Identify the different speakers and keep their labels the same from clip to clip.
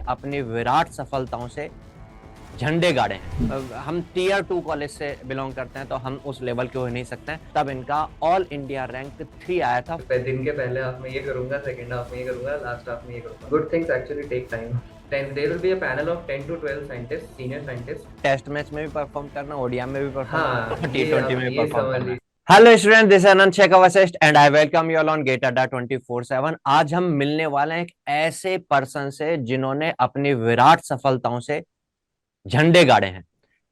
Speaker 1: अपनी विराट सफलताओं से झंडे गाड़े हैं। हम टीयर 2 कॉलेज से बिलोंग करते हैं तो हम उस लेवल के हो नहीं सकते हैं। तब इनका ऑल इंडिया रैंक 3 आया था।
Speaker 2: दिन के पहले हाफ में ये करूंगा, सेकंड हाफ में ये करूंगा, लास्ट हाफ में ये करूंगा। Good things actually take time. 10 there will be a panel of 10 to 12 scientists, senior scientists।
Speaker 1: Test match में भी परफॉर्म करना, ओडीआई में भी परफॉर्म
Speaker 2: हाँ,
Speaker 1: करना, टी
Speaker 2: ये
Speaker 1: ट्वेंटी
Speaker 2: आप
Speaker 1: में भी
Speaker 2: ये
Speaker 1: परफॉर्म
Speaker 2: समझ
Speaker 1: करना है।
Speaker 2: लीजिए।
Speaker 1: Hello student, this Anant Shekhar Vashishtha and I welcome you all on get Adda 24/7। आज हम मिलने वाले हैं एक ऐसे पर्सन से जिन्होंने अपनी विराट सफलताओं से झंडे गाड़े हैं।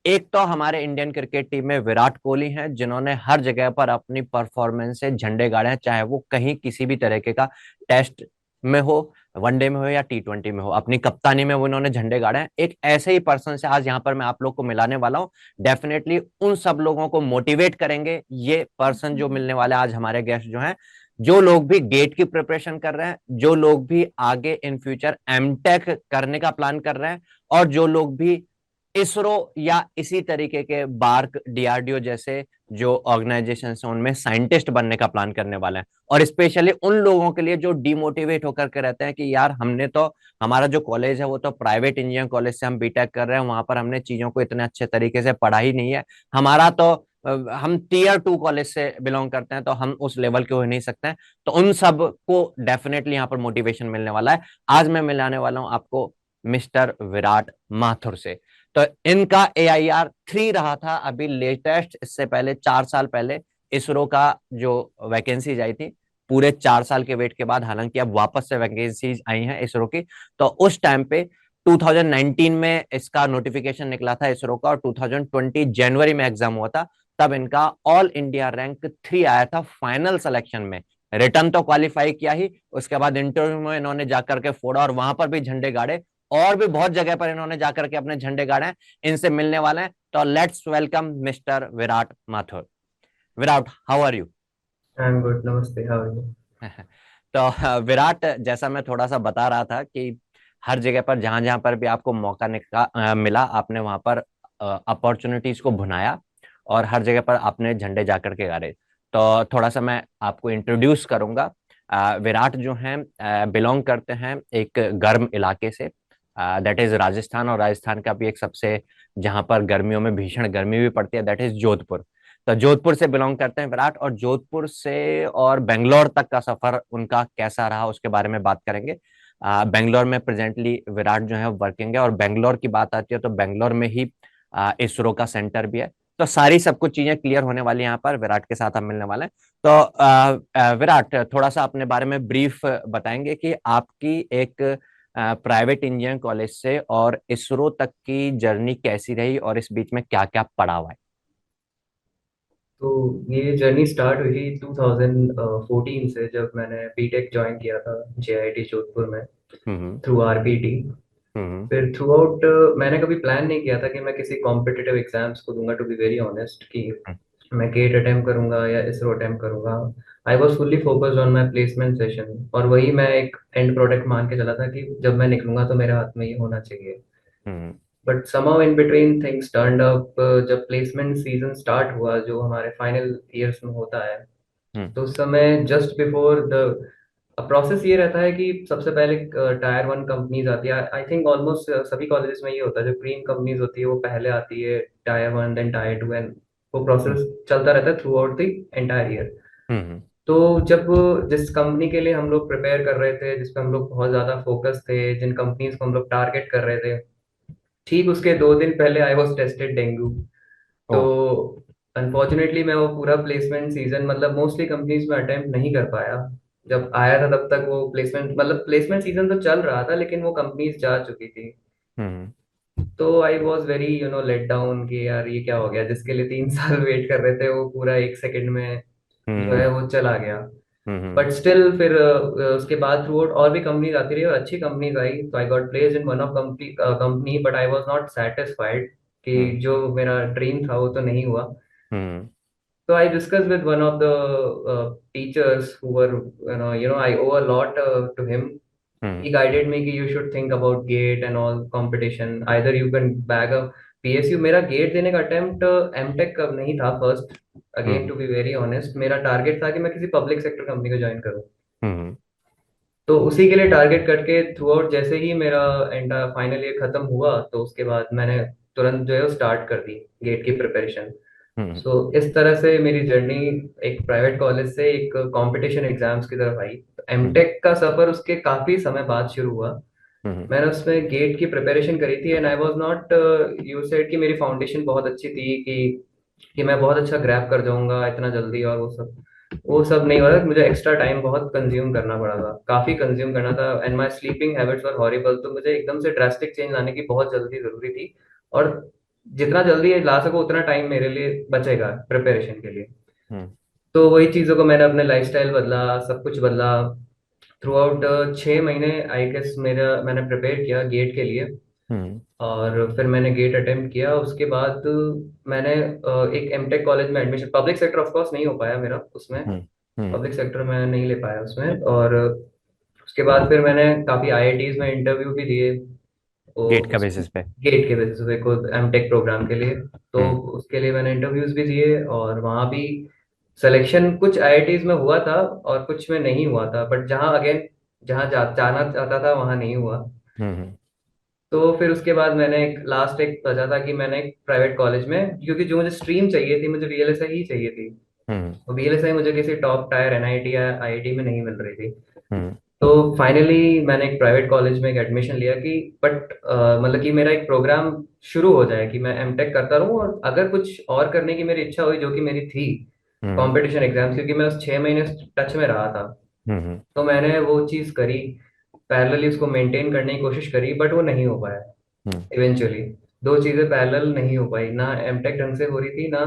Speaker 1: एक तो हमारे इंडियन क्रिकेट टीम में विराट कोहली हैं, जिन्होंने हर जगह पर अपनी परफॉर्मेंस से झंडे गाड़े हैं, चाहे वो कहीं किसी भी तरीके का टेस्ट में हो, वनडे में हो या टी20 में हो, अपनी कप्तानी में वो इन्होंने झंडे गाड़े हैं। एक ऐसे ही पर्सन से आज यहाँ पर मैं आप लोग को मिलाने वाला हूँ। डेफिनेटली उन सब लोगों को मोटिवेट करेंगे ये पर्सन जो मिलने वाले आज हमारे गेस्ट जो हैं। जो लोग भी गेट की प्रिपरेशन कर रहे हैं, जो लोग भी आगे इन फ्यूचर एमटेक करने का प्लान कर रहे हैं, और जो लोग भी इसरो या इसी तरीके के बार्क डीआरडीओ जैसे जो ऑर्गेनाइजेशन है उनमें साइंटिस्ट बनने का प्लान करने वाले हैं। और स्पेशली उन लोगों के लिए जो डिमोटिवेट होकर के रहते हैं कि यार हमने तो, हमारा जो कॉलेज है वो तो प्राइवेट इंजीनियरिंग कॉलेज से हम बीटेक कर रहे हैं, वहां पर हमने चीजों को इतने अच्छे तरीके से पढ़ा ही नहीं है। हमारा तो हम टीयर 2 कॉलेज से बिलोंग करते हैं तो हम उस लेवल के हो नहीं सकते हैं। तो उन सब को डेफिनेटली यहाँ पर मोटिवेशन मिलने वाला है। आज मैं मिलाने वाला हूँ आपको मिस्टर विराट माथुर से। तो इनका AIR 3 रहा था अभी लेटेस्ट, इससे पहले 4 साल पहले इसरो का जो वैकेंसीज आई थी, पूरे 4 साल के वेट के बाद हालांकि अब वापस से वैकेंसीज आई हैं इसरो की। तो उस टाइम पे 2019 में इसका नोटिफिकेशन निकला था इसरो का, और 2020 जनवरी में एग्जाम हुआ था। तब इनका ऑल इंडिया रैंक 3 आया था फाइनल सिलेक्शन में। रिटर्न तो क्वालिफाई किया ही, उसके बाद इंटरव्यू में इन्होंने जाकर के फोड़ा और वहां पर भी झंडे गाड़े, और भी बहुत जगह पर इन्होंने जाकर के अपने झंडे गाड़े हैं। इनसे मिलने वाले हैं, तो let's welcome mister Virat Mathur. Virat, how are you?
Speaker 2: I am good, नमस्ते, हाउ आर यू?
Speaker 1: तो विराट, जैसा मैं थोड़ा सा बता रहा था कि हर जगह पर जहां जहां पर भी आपको मौका मिला, आपने वहां पर अपॉर्चुनिटीज को भुनाया, और हर जगह पर आपने झंडे जाकर के गाड़े। तो थोड़ा सा मैं आपको इंट्रोड्यूस करूंगा। विराट जो हैं बिलोंग करते हैं एक गर्म इलाके से, दैट इज राजस्थान, और राजस्थान का भी एक सबसे, जहां पर गर्मियों में भीषण गर्मी भी पड़ती है, दैट इज जोधपुर। तो जोधपुर से बिलोंग करते हैं विराट, और जोधपुर से और बेंगलोर तक का सफर उनका कैसा रहा उसके बारे में बात करेंगे। बेंगलोर में प्रेजेंटली विराट जो है वर्किंग है, और बेंगलोर की बात आती है तो बेंगलोर में ही इसरो का सेंटर भी है। तो सारी सब कुछ चीजें क्लियर होने वाली हैं यहाँ पर, विराट के साथ हम मिलने वाले हैं। तो विराट, थोड़ा सा अपने बारे में ब्रीफ बताएंगे कि आपकी एक प्राइवेट इंजीनियरिंग कॉलेज से और इसरो तक की जर्नी कैसी रही, और इस बीच में क्या क्या पड़ा हुआ है।
Speaker 2: तो ये जर्नी स्टार्ट हुई 2014 से, जब मैंने बीटेक ज्वाइन किया था जेआईटी जोधपुर में,
Speaker 1: हम्म।
Speaker 2: Through RPT.
Speaker 1: हम्म।
Speaker 2: फिर थ्रू आउट मैंने कभी प्लान नहीं किया था कि मैं किसी कॉम्पिटिटिव एग्जाम्स को दूंगा, टू बी वेरी ऑनेस्ट, कि मैं गेट अटेम्प्ट करूंगा या इसरो अटेम्प्ट करूंगा। I was fully focused on my placement session, और वही मैं एक एंड प्रोडक्ट मान के चला था कि जब मैं निकलूंगा तो मेरे हाथ में ये होना चाहिए।
Speaker 1: Hmm.
Speaker 2: But somehow in between things turned up। जब प्लेसमेंट सीजन स्टार्ट हुआ, जो हमारे फाइनल ईयर्स में होता है,
Speaker 1: हम्म।
Speaker 2: तो उस समय जस्ट बिफोर द प्रोसेस ये रहता है कि सबसे पहले टायर वन कंपनीज आती है। आई थिंक ऑलमोस्ट सभी कॉलेजेस में ये होता है, जो क्रीम कंपनीज होती है वो पहले आती है, tier one then tier two, and वो
Speaker 1: हम्म।
Speaker 2: प्रोसेस चलता रहता है throughout the entire year.
Speaker 1: Hmm.
Speaker 2: तो जब जिस कंपनी के लिए हम लोग प्रिपेयर कर रहे थे, जिस पे हम लोग बहुत ज़्यादा फोकस थे, जिन कंपनीज को हम लोग टारगेट कर रहे थे, ठीक उसके 2 दिन पहले आई वॉज टेस्टेड डेंगू।
Speaker 1: ओ।
Speaker 2: तो अनफॉर्चुनेटली मैं वो पूरा प्लेसमेंट सीजन, मतलब मोस्टली कंपनीज में अटेम्प्ट नहीं कर पाया। जब आया था तब तक वो प्लेसमेंट, मतलब प्लेसमेंट सीजन तो चल रहा था, लेकिन वो कंपनीज जा चुकी थी।
Speaker 1: हम्म।
Speaker 2: तो I was very let down कि यार ये क्या हो गया, जिसके लिए 3 साल वेट कर रहे थे वो पूरा एक सेकंड में जो है
Speaker 1: हम्म।
Speaker 2: वो चला गया।
Speaker 1: हम्म।
Speaker 2: बट स्टिल फिर उसके बाद थ्रू आउट और भी कंपनीज आती रही और अच्छी कंपनीज आई, तो I got placed in one of company, but I was not satisfied कि
Speaker 1: हम्म।
Speaker 2: जो मेरा ड्रीम था वो तो नहीं हुआ।
Speaker 1: हम्म।
Speaker 2: So I discussed with one of the teachers who were, I owe a lot to him.
Speaker 1: Hmm.
Speaker 2: He guided me कि you should think about gate and all competition. Either you can bag a PSU। मेरा GATE देने का attempt MTech का नहीं था first. Again
Speaker 1: hmm.
Speaker 2: To be very honest, मेरा target था कि मैं किसी पब्लिक सेक्टर कंपनी को ज्वाइन करूँ।
Speaker 1: हम्म।
Speaker 2: तो उसी के लिए टारगेट करके थ्रू आउट, जैसे ही मेरा फाइनल ईयर खत्म हुआ तो उसके बाद मैंने तुरंत जो है वो स्टार्ट कर दी गेट की प्रिपरेशन।
Speaker 1: हम्म
Speaker 2: सो इस तरह से मेरी जर्नी एक प्राइवेट कॉलेज से एक कंपटीशन एग्जाम्स की तरफ आई।
Speaker 1: हम्म
Speaker 2: एमटेक का सफर उसके काफी समय बाद शुरू हुआ।
Speaker 1: हम्म
Speaker 2: मैंने उसमें गेट की प्रिपरेशन करी थी and I was not, you said कि मेरी फाउंडेशन बहुत अच्छी थी कि मैं बहुत अच्छा ग्रैब कर जाऊंगा इतना जल्दी, और वो सब नहीं हो रहा। मुझे एक्स्ट्रा टाइम बहुत कंज्यूम करना पड़ा था, काफी कंज्यूम करना था, and my sleeping habits were horrible. तो मुझे एकदम से ड्रास्टिक चेंज लाने की बहुत जल्दी जरूरी थी, और जितना जल्दी ला सको उतना टाइम मेरे लिए बचेगा प्रिपरेशन के लिए।
Speaker 1: हम्म
Speaker 2: तो वही चीज़ों को मैंने अपने लाइफस्टाइल बदला, सब कुछ बदला। थ्रू आउट 6 महीने आई गेस मेरा मैंने प्रिपेयर किया गेट के लिए।
Speaker 1: हम्म
Speaker 2: और फिर मैंने गेट अटेम्प्ट किया। उसके बाद मैंने एक एमटेक कॉलेज में admission, public sector of course नहीं हो पाया मेरा उसमें,
Speaker 1: हम्म हम्म
Speaker 2: पब्लिक सेक्टर में नहीं ले पाया उसमें। और उसके बाद फिर मैंने काफ़ी आईआईटीज में इंटरव्यू भी दिए। वो
Speaker 1: गेट का
Speaker 2: उस
Speaker 1: बेसिस पे।
Speaker 2: गेट के बेसिस पे को एमटेक प्रोग्राम के लिए। तो
Speaker 1: हम्म
Speaker 2: उसके लिए मैंने इंटरव्यूज भी दिए, और वहाँ भी सिलेक्शन कुछ आईआईटीज में हुआ था और कुछ में नहीं हुआ था, बट जहाँ अगेन जहाँ जाना चाहता था वहाँ नहीं हुआ।
Speaker 1: हम्म
Speaker 2: तो फिर उसके बाद मैंने एक लास्ट एक सोचा था कि मैंने एक प्राइवेट कॉलेज में, क्योंकि जो मुझे स्ट्रीम चाहिए थी, मुझे वीएलएसआई ही चाहिए थी।
Speaker 1: हम्म
Speaker 2: और वीएलएसआई मुझे किसी टॉप टायर एनआईटी या आईआईटी में नहीं मिल रही थी।
Speaker 1: हम्म
Speaker 2: तो फाइनली मैंने एक प्राइवेट कॉलेज में एक एडमिशन लिया कि बट मतलब कि मेरा एक प्रोग्राम शुरू हो जाए कि मैं एमटेक करता रहूं, और अगर कुछ और करने की मेरी इच्छा हुई जो कि मेरी थी,
Speaker 1: हम्म
Speaker 2: कंपटीशन एग्जाम, क्योंकि मैं उस 6 महीने टच में रहा था,
Speaker 1: हम्म
Speaker 2: तो मैंने वो चीज़ करी, पैरेलली उसको मेंटेन करने की कोशिश करी, बट वो नहीं हो पाया
Speaker 1: हम्म
Speaker 2: इवेंचुअली। दो चीज़ें पैरेलल नहीं हो पाई, ना एमटेक ढंग से हो रही थी, ना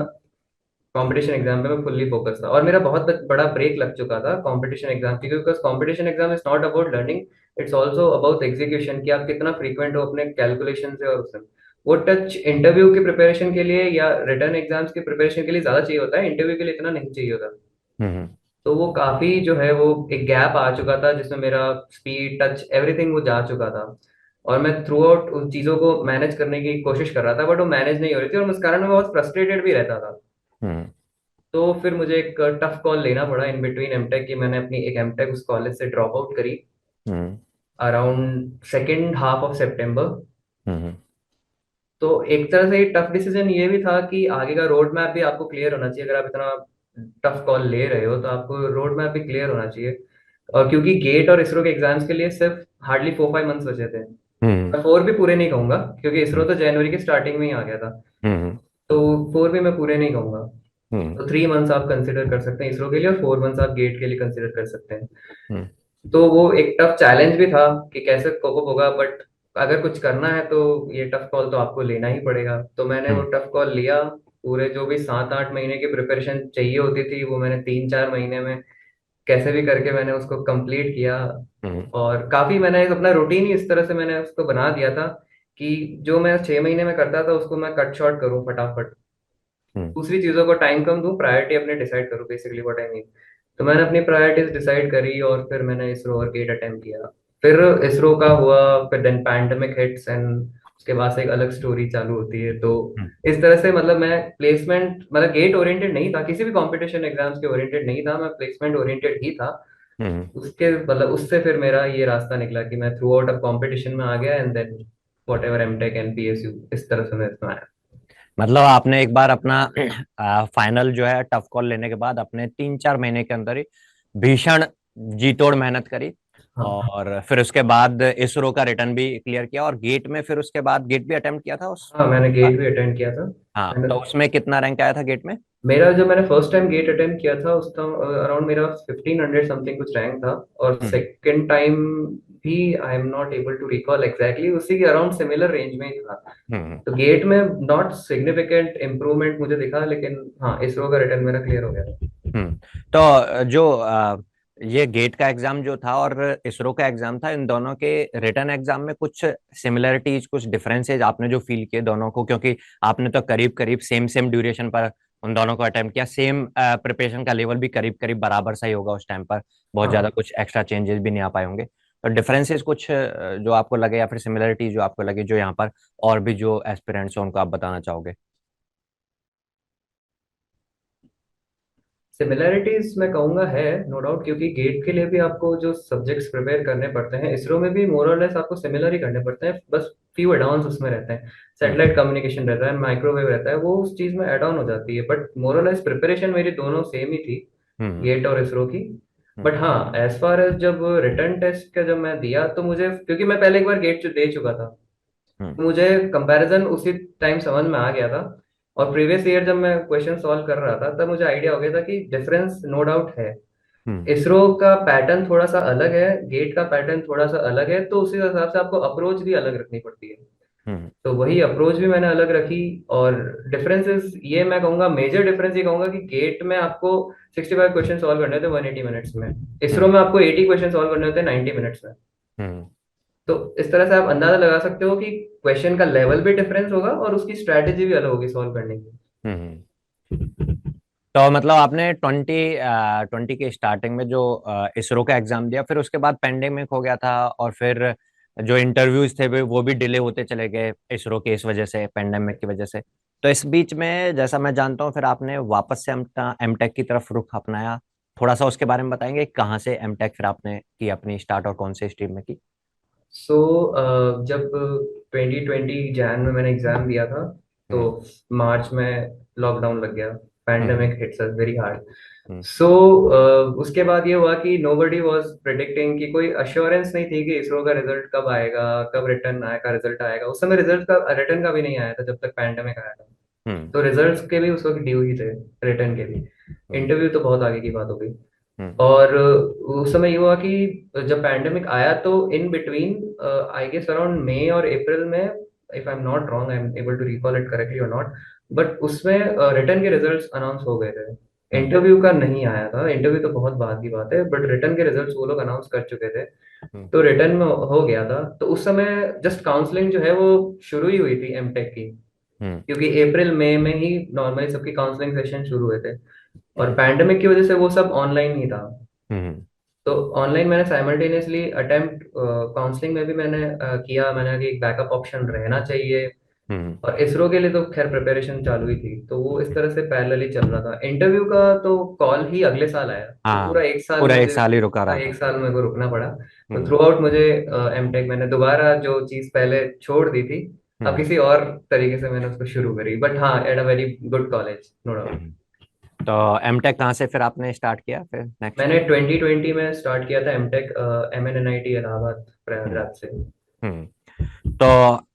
Speaker 2: कंपटीशन एग्जाम पे मैं फुल्ली फोकस था। और मेरा बहुत बड़ा ब्रेक लग चुका था कंपटीशन एग्जाम की, because competition exam is not about learning, it's also about execution, कि आप कितना फ्रीक्वेंट हो अपने कैलकुलेशन से और उससे। वो टच इंटरव्यू की प्रिपरेशन के लिए या रिटर्न एग्जाम्स की प्रिपरेशन के लिए ज्यादा चाहिए होता है, इंटरव्यू के लिए इतना नहीं चाहिए होता।
Speaker 1: हम्म
Speaker 2: तो वो काफी जो है वो एक गैप आ चुका था जिसमें मेरा स्पीड टच एवरीथिंग वो जा चुका था। और मैं थ्रू आउट उन चीजों को मैनेज करने की कोशिश कर रहा था, बट वो मैनेज नहीं हो रही थी, और उस कारण मैं बहुत फ्रस्ट्रेटेड भी रहता था।
Speaker 1: हम्म
Speaker 2: तो फिर मुझे एक टफ कॉल लेना पड़ा इन बिटवीन एमटेक, की मैंने अपनी एक एमटेक उस कॉलेज से ड्रॉप आउट करी
Speaker 1: हम्म
Speaker 2: अराउंड सेकेंड हाफ ऑफ सितंबर।
Speaker 1: हम्म
Speaker 2: तो एक तरह से टफ डिसीजन ये भी था कि आगे का रोड मैप भी आपको क्लियर होना चाहिए, अगर आप इतना टफ कॉल ले रहे हो तो आपको रोड मैप भी क्लियर होना चाहिए। और क्योंकि गेट और इसरो के एग्जाम्स के लिए सिर्फ हार्डली 4-5 मंथ्स बचे थे।
Speaker 1: हम्म
Speaker 2: मैं 4 भी पूरे नहीं कहूंगा, क्योंकि इसरो
Speaker 1: हम्म
Speaker 2: तो जनवरी के स्टार्टिंग में ही आ गया था।
Speaker 1: हम्म
Speaker 2: तो 4 भी मैं पूरे नहीं कहूंगा।
Speaker 1: हम्म
Speaker 2: तो 3 मंथ्स आप कंसिडर कर सकते हैं इसरो के लिए, और 4 मंथ्स आप गेट के लिए कंसिडर कर सकते हैं।
Speaker 1: हम्म
Speaker 2: तो वो एक टफ चैलेंज भी था कि कैसे कोप अप होगा, बट अगर कुछ करना है तो ये टफ कॉल तो आपको लेना ही पड़ेगा। तो मैंने वो
Speaker 1: हम्म
Speaker 2: टफ कॉल लिया। पूरे जो भी 7-8 महीने की प्रिपरेशन चाहिए होती थी वो मैंने 3-4 महीने में कैसे भी करके मैंने उसको कंप्लीट किया।
Speaker 1: हम्म
Speaker 2: और काफी मैंने अपना रूटीन ही इस तरह से मैंने उसको बना दिया था कि जो मैं 6 महीने में करता था उसको मैं कट शॉर्ट करूँ फटाफट,
Speaker 1: हम्म
Speaker 2: दूसरी चीजों को टाइम कम दूं, प्रायोरिटी अपने डिसाइड करूं, बेसिकली व्हाट आई मीन। तो मैंने अपनी प्रायोरिटीज डिसाइड करी और फिर मैंने इसरो और गेट अटेम्प्ट किया। फिर इसरो का हुआ, फिर देन पैंडेमिक हिट्स, एंड उसके बाद से एक अलग स्टोरी चालू होती है। तो
Speaker 1: हम्म
Speaker 2: इस तरह से मतलब मैं प्लेसमेंट मतलब गेट ओरिएंटेड नहीं था, किसी भी कंपटीशन एग्जाम्स के ओरिएंटेड नहीं था, मैं प्लेसमेंट ओरिएंटेड ही था।
Speaker 1: हम्म
Speaker 2: उसके मतलब उससे फिर मेरा ये रास्ता निकला कि मैं थ्रू आउट अब कंपटीशन में आ गया, and then whatever MTech and PSU, इस तरह से मैं इसमें आया।
Speaker 1: मतलब आपने एक बार अपना फाइनल जो है टफ कॉल लेने के बाद अपने 3-4 महीने के अंदर ही भीषण जी तोड़ मेहनत करी,
Speaker 2: हाँ।
Speaker 1: और फिर उसके बाद इसरो का रिटर्न भी क्लियर किया, और गेट में फिर उसके बाद गेट भी अटेम्प्ट किया था उस।
Speaker 2: हाँ, मैंने गेट भी अटेंड किया था।
Speaker 1: हाँ,
Speaker 2: मैंने
Speaker 1: तो उसमें कितना रैंक आया था गेट में?
Speaker 2: मेरा जब मैंने फर्स्ट टाइम गेट अटेम्प्ट किया था उस टाइम अराउंड मेरा 1500 समथिंग कुछ रैंक था। और
Speaker 1: हम्म
Speaker 2: सेकंड टाइम भी I am not able to recall exactly, उसी के अराउंड सिमिलर रेंज में ही था।
Speaker 1: हम्म
Speaker 2: तो गेट में नॉट सिग्निफिकेंट इम्प्रूवमेंट मुझे दिखा, लेकिन हाँ इसरो का रिटर्न मेरा क्लियर हो गया।
Speaker 1: तो जो ये गेट का एग्जाम जो था और इसरो का एग्जाम था, इन दोनों के रिटर्न एग्जाम में कुछ सिमिलरिटीज कुछ डिफरेंसेज आपने जो फील किए दोनों को, क्योंकि आपने तो करीब करीब सेम सेम ड्यूरेशन पर उन दोनों को अटेम्प्ट किया, सेम प्रिपरेशन का लेवल भी करीब करीब बराबर सा ही होगा उस टाइम पर, बहुत ज्यादा
Speaker 2: हाँ,
Speaker 1: कुछ एक्स्ट्रा चेंजेस भी नहीं आ पाए होंगे। तो डिफरेंसेस कुछ जो आपको लगे, या फिर सिमिलरिटी जो आपको लगे, जो यहाँ पर और भी जो एस्पिरेंट्स हैं उनको आप बताना चाहोगे?
Speaker 2: सिमिलैरिटीज मैं कहूंगा है, नो डाउट, क्योंकि गेट के लिए भी आपको जो सब्जेक्ट्स प्रिपेयर करने पड़ते हैं, इसरो में भी मोर और लेस आपको सिमिलर ही करने पड़ते हैं, बस फ्यू एड ऑन्स उसमें रहते हैं।
Speaker 1: हम्म
Speaker 2: सैटेलाइट कम्युनिकेशन रहता है, माइक्रोवेव रहता है, वो उस चीज में एड ऑन हो जाती है, बट मोर और लेस प्रिपरेशन मेरी दोनों सेम ही थी,
Speaker 1: हम्म
Speaker 2: गेट और इसरो की।
Speaker 1: हम्म
Speaker 2: बट हाँ, एज फार एज जब रिटर्न टेस्ट का जब मैं दिया, तो मुझे, क्योंकि मैं पहले एक बार गेट दे चुका था,
Speaker 1: हम्म
Speaker 2: मुझे कंपैरिजन उसी टाइम समझ में आ गया था। और प्रीवियस ईयर जब मैं क्वेश्चन सॉल्व कर रहा था, तब मुझे आइडिया हो गया था कि डिफरेंस नो डाउट है।
Speaker 1: हम्म
Speaker 2: इसरो का पैटर्न थोड़ा सा अलग है, गेट का पैटर्न थोड़ा सा अलग है, तो उसी हिसाब से आपको अप्रोच भी अलग रखनी पड़ती है।
Speaker 1: हम्म
Speaker 2: तो वही अप्रोच भी मैंने अलग रखी। और डिफरेंसेस ये मैं कहूंगा, मेजर डिफरेंस ये कहूंगा कि गेट में आपको 65 क्वेश्चन सॉल्व करने होते हैं 180 मिनट्स में, इसरो
Speaker 1: हम्म
Speaker 2: में आपको 80 क्वेश्चन सॉल्व करने होते हैं 90 मिनट्स में।
Speaker 1: हम्म
Speaker 2: तो इस तरह से आप अंदाजा लगा सकते हो कि क्वेश्चन का लेवल भी डिफरेंस होगा और उसकी स्ट्रैटेजी भी अलग होगी सॉल्व करने की।
Speaker 1: हम्म। तो मतलब आपने 2020 के स्टार्टिंग में जो इसरो का एग्जाम दिया, फिर उसके बाद पेंडेमिक हो गया था, और फिर जो इंटरव्यूज थे वो भी डिले होते चले गए इसरो के इस वजह से, पेंडेमिक की वजह से। तो इस बीच में जैसा मैं जानता हूँ, फिर आपने वापस से एमटेक की तरफ रुख अपनाया। थोड़ा सा उसके बारे में बताएंगे, कहाँ से एमटेक फिर आपने की अपनी स्टार्ट और कौन से स्ट्रीम में की?
Speaker 2: सो जब 2020 जैन में मैंने एग्जाम दिया था, तो
Speaker 1: हम्म
Speaker 2: मार्च में लॉकडाउन लग गया,
Speaker 1: hmm
Speaker 2: pandemic hits us very hard.
Speaker 1: Hmm
Speaker 2: so उसके बाद ये हुआ कि नोबडी वाज प्रिडिक्टिंग, कि कोई अश्योरेंस नहीं थी कि इसरो का रिजल्ट कब आएगा, कब रिटर्न आएगा, रिजल्ट आएगा। उस समय रिजल्ट का, रिटर्न का भी नहीं आया था जब तक पैंडेमिक आया था।
Speaker 1: हम्म
Speaker 2: तो रिजल्ट्स के भी उस वक्त ड्यू ही थे, रिटर्न के भी।
Speaker 1: हम्म
Speaker 2: इंटरव्यू तो बहुत आगे की बात हो गई।
Speaker 1: हम्म
Speaker 2: और उस समय ये हुआ कि जब पैंडेमिक आया, तो in between, I guess around May और अप्रैल में, if I am not wrong, I am able to recall it correctly और नॉट, बट उसमें रिटर्न के रिजल्ट्स अनाउंस हो गए थे।
Speaker 1: हम्म
Speaker 2: इंटरव्यू का नहीं आया था, इंटरव्यू तो बहुत बाद की बात है, बट रिटर्न के रिजल्ट्स वो लोग अनाउंस कर चुके थे।
Speaker 1: हम्म
Speaker 2: तो रिटर्न में हो गया था, तो उस समय जस्ट काउंसलिंग जो है वो शुरू ही हुई थी एमटेक की,
Speaker 1: हम्म
Speaker 2: क्योंकि अप्रैल मई में ही नॉर्मली सबकी काउंसलिंग सेशन शुरू हुए थे। और पैंडेमिक की वजह से वो सब ऑनलाइन ही था।
Speaker 1: हम्म
Speaker 2: तो ऑनलाइन मैंने साइमल्टेनियसली अटेम्प्ट, काउंसलिंग में भी मैंने किया, मैंने कि एक बैकअप ऑप्शन रहना चाहिए।
Speaker 1: हम्म।
Speaker 2: और इसरो के लिए तो खैर प्रिपरेशन चालू ही थी, तो वो इस तरह से पैरेलली चल रहा था। इंटरव्यू का तो कॉल ही अगले साल आया, तो
Speaker 1: हाँ,
Speaker 2: पूरा एक साल
Speaker 1: पूरा एक
Speaker 2: मुझे,
Speaker 1: साल ही रुका
Speaker 2: हाँ,
Speaker 1: रहा
Speaker 2: एक
Speaker 1: था।
Speaker 2: साल मेरे को रुकना पड़ा। तो
Speaker 1: हम्म
Speaker 2: थ्रू आउट मुझे एमटेक, मैंने दोबारा जो चीज़ पहले छोड़ दी थी, अब
Speaker 1: हम्म
Speaker 2: किसी और तरीके से मैंने उसको शुरू करी, बट हाँ, at a very good college, no doubt.
Speaker 1: Hmm. तो एमटेक कहाँ से फिर आपने स्टार्ट किया फिर नेक्स्ट?
Speaker 2: मैंने 2020 में स्टार्ट किया था एमटेक, MNNIT इलाहाबाद,
Speaker 1: हम्म
Speaker 2: प्रयागराज से।
Speaker 1: हम्म। तो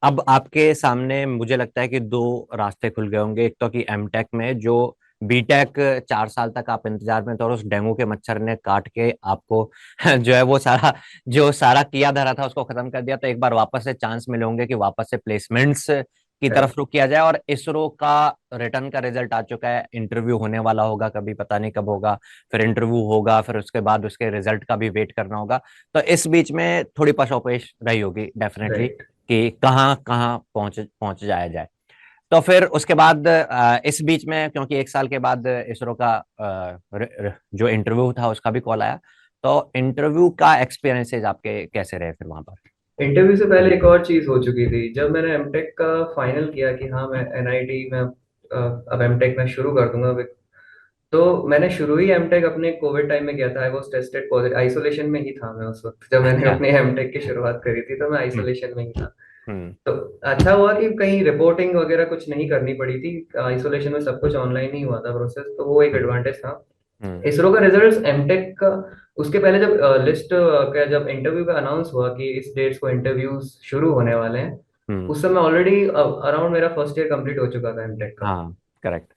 Speaker 1: अब आपके सामने मुझे लगता है कि दो रास्ते खुल गए होंगे। एक तो कि एमटेक में जो बीटेक 4 साल तक आप इंतजार में थे, और उस डेंगू के मच्छर ने काट के आपको जो है वो सारा, जो सारा किया धरा था उसको खत्म कर दिया। तो एक बार वापस से चांस मिले होंगे कि वापस से प्लेसमेंट्स की तरफ
Speaker 2: करेक्ट।
Speaker 1: रुख किया जाए। और इसरो का रिटर्न का रिजल्ट आ चुका है, इंटरव्यू होने वाला होगा, कभी पता नहीं कब होगा। फिर इंटरव्यू होगा, फिर उसके बाद उसके रिजल्ट का भी वेट करना होगा। तो इस बीच में थोड़ी पशोपेश रही होगी डेफिनेटली,
Speaker 2: राइट।
Speaker 1: कि कहाँ कहाँ पहुंच पहुंच जाया जाए। तो फिर उसके बाद इस बीच में, क्योंकि एक साल के बाद इसरो का जो इंटरव्यू था उसका भी कॉल आया, तो इंटरव्यू का एक्सपीरियंसेस आपके कैसे रहे फिर वहां पर?
Speaker 2: इंटरव्यू से पहले एक और चीज हो चुकी थी, जब मैंने एमटेक का फाइनल किया कि हाँ, मैं एनआईटी में अब एमटेक में शुरू कर दूंगा। तो मैंने शुरू ही एमटेक अपने कोविड टाइम में किया था। I was tested positive, isolation में ही था मैं उस वक्त, जब मैंने
Speaker 1: अच्छा।
Speaker 2: अपने एमटेक की शुरुआत करी थी, तो मैं
Speaker 1: हम्म
Speaker 2: आइसोलेशन में ही था।
Speaker 1: हम्म
Speaker 2: तो अच्छा हुआ कि कहीं रिपोर्टिंग वगैरह कुछ नहीं करनी पड़ी थी, आइसोलेशन में सब कुछ ऑनलाइन ही हुआ था प्रोसेस, तो वो एक
Speaker 1: हम्म
Speaker 2: एडवांटेज था।
Speaker 1: हम्म
Speaker 2: इसरो का रिजल्ट एमटेक का, उसके पहले जब लिस्ट का, जब इंटरव्यू का अनाउंस हुआ कि इस डेट्स को इंटरव्यूज शुरू होने वाले हैं,
Speaker 1: हम्म।
Speaker 2: उस समय ऑलरेडी अराउंड मेरा फर्स्ट ईयर कंप्लीट हो चुका था एमटेक का।
Speaker 1: हाँ, करेक्ट।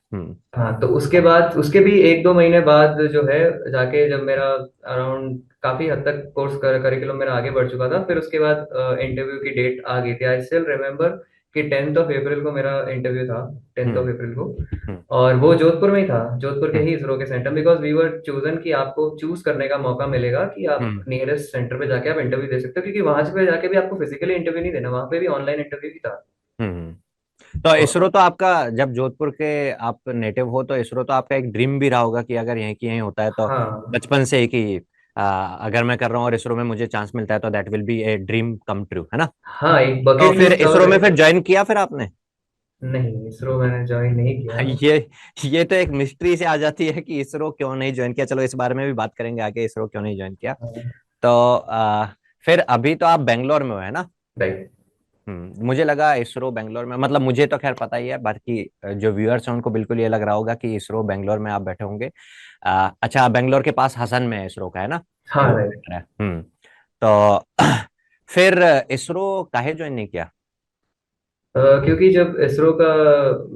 Speaker 2: हाँ, तो उसके बाद, उसके भी 1-2 महीने बाद जो है, जाके जब मेरा अराउंड काफी हद तक कोर्स करिकुलम मेरा आगे बढ़ चुका था, फिर उसके बाद इंटरव्यू की डेट आ गई थी। आई स्टिल रिमेम्बर कि 10th of April को मेरा इंटरव्यू था, 10th of April को।
Speaker 1: हम्म
Speaker 2: और वो जोधपुर में ही था, जोधपुर के
Speaker 1: हम्म
Speaker 2: ही इसरो के centre, because we were chosen कि आपको चूज करने का मौका मिलेगा कि आप
Speaker 1: हम्म
Speaker 2: नियरेस्ट सेंटर पे जाके आप इंटरव्यू दे सकते हो, क्योंकि वहां पे जाके भी आपको फिजिकली इंटरव्यू नहीं देना, वहां पे भी ऑनलाइन इंटरव्यू ही था।
Speaker 1: हम्म। तो इसरो तो आपका, जब जोधपुर के आप नेटिव हो, तो इसरो तो आपका एक ड्रीम भी रहा होगा कि अगर यहीं की यहीं होता है तो
Speaker 2: हाँ,
Speaker 1: बचपन से ही कि अगर मैं कर रहा हूँ और इसरो में मुझे चांस मिलता है तो that will be a dream come true, है ना?
Speaker 2: हाँ, एक
Speaker 1: तो
Speaker 2: बकेट
Speaker 1: फिर
Speaker 2: लिस्ट और
Speaker 1: इसरो में
Speaker 2: है।
Speaker 1: फिर ज्वाइन किया फिर आपने?
Speaker 2: नहीं, इसरो मैंने ज्वाइन नहीं किया।
Speaker 1: ये ये तो एक मिस्ट्री से आ जाती है कि इसरो क्यों नहीं ज्वाइन किया। चलो इस बारे में भी बात करेंगे आगे, इसरो क्यों नहीं ज्वाइन किया। तो फिर अभी तो आप बेंगलोर में हो, है ना?
Speaker 2: राइट।
Speaker 1: मुझे लगा इसरो बेंगलोर में, मतलब मुझे तो खैर पता ही है, बाकी जो व्यूअर्स हैं उनको बिल्कुल ये लग रहा होगा कि इसरो बेंगलोर में आप बैठे होंगे। अच्छा, बेंगलोर के पास हसन में है इसरो का, है ना?
Speaker 2: हाँ
Speaker 1: जो
Speaker 2: राइट।
Speaker 1: है। तो फिर इसरो काहे ज्वाइन नहीं किया?
Speaker 2: क्योंकि जब इसरो का,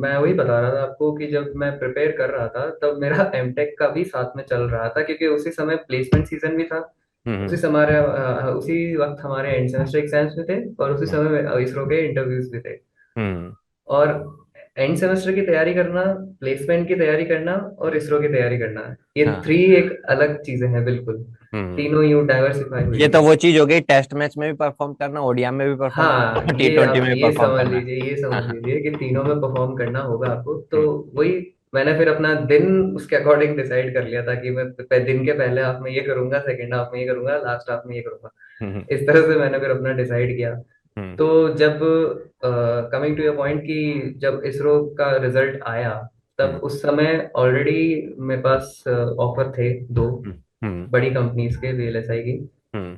Speaker 2: मैं वही बता रहा था आपको कि जब मैं प्रिपेयर कर रहा था तब मेरा एमटेक का भी साथ में चल रहा था, क्योंकि उसी समय प्लेसमेंट सीजन भी था।
Speaker 1: हम्म।
Speaker 2: उसी वक्त हमारे एंड सेमेस्टर एग्जाम्स भी थे, और उसी
Speaker 1: हम्म।
Speaker 2: समय इसरो के इंटरव्यूज भी थे।
Speaker 1: हम्म।
Speaker 2: और एंड सेमेस्टर की तैयारी करना, प्लेसमेंट की तैयारी करना और इसरो की तैयारी करना, ये
Speaker 1: हाँ।
Speaker 2: थ्री एक अलग चीजें हैं बिल्कुल।
Speaker 1: हम्म।
Speaker 2: तीनों यूं डाइवर्सिफाई हुई
Speaker 1: ये
Speaker 2: थी।
Speaker 1: तो वो चीज हो गई, टेस्ट मैच में भी परफॉर्म करना, ओडीआई में भी परफॉर्म
Speaker 2: हाँ,
Speaker 1: करना, टी
Speaker 2: ये
Speaker 1: ट्वेंटी
Speaker 2: आप
Speaker 1: में भी परफॉर्म करना।
Speaker 2: ये समझ
Speaker 1: हाँ।
Speaker 2: लीजिए कि तीनों में परफॉर्म करना होगा आपको, तो
Speaker 1: हम्म।
Speaker 2: वही मैंने फिर अपना दिन उसके अकॉर्डिंग डिसाइड कर लिया था कि मैं दिन के पहले हाफ में ये करूंगा, सेकंड हाफ में ये करूंगा, लास्ट हाफ में ये करूंगा।
Speaker 1: हम्म।
Speaker 2: इस तरह से मैंने फिर अपना डिसाइड किया।
Speaker 1: हम्म।
Speaker 2: तो जब कमिंग टू योर पॉइंट कि जब इसरो का रिजल्ट आया, तब
Speaker 1: हम्म।
Speaker 2: उस समय ऑलरेडी मेरे पास ऑफर थे दो
Speaker 1: हम्म। हम्म।
Speaker 2: बड़ी कंपनीज के, वीएलएसआई की।
Speaker 1: हम्म।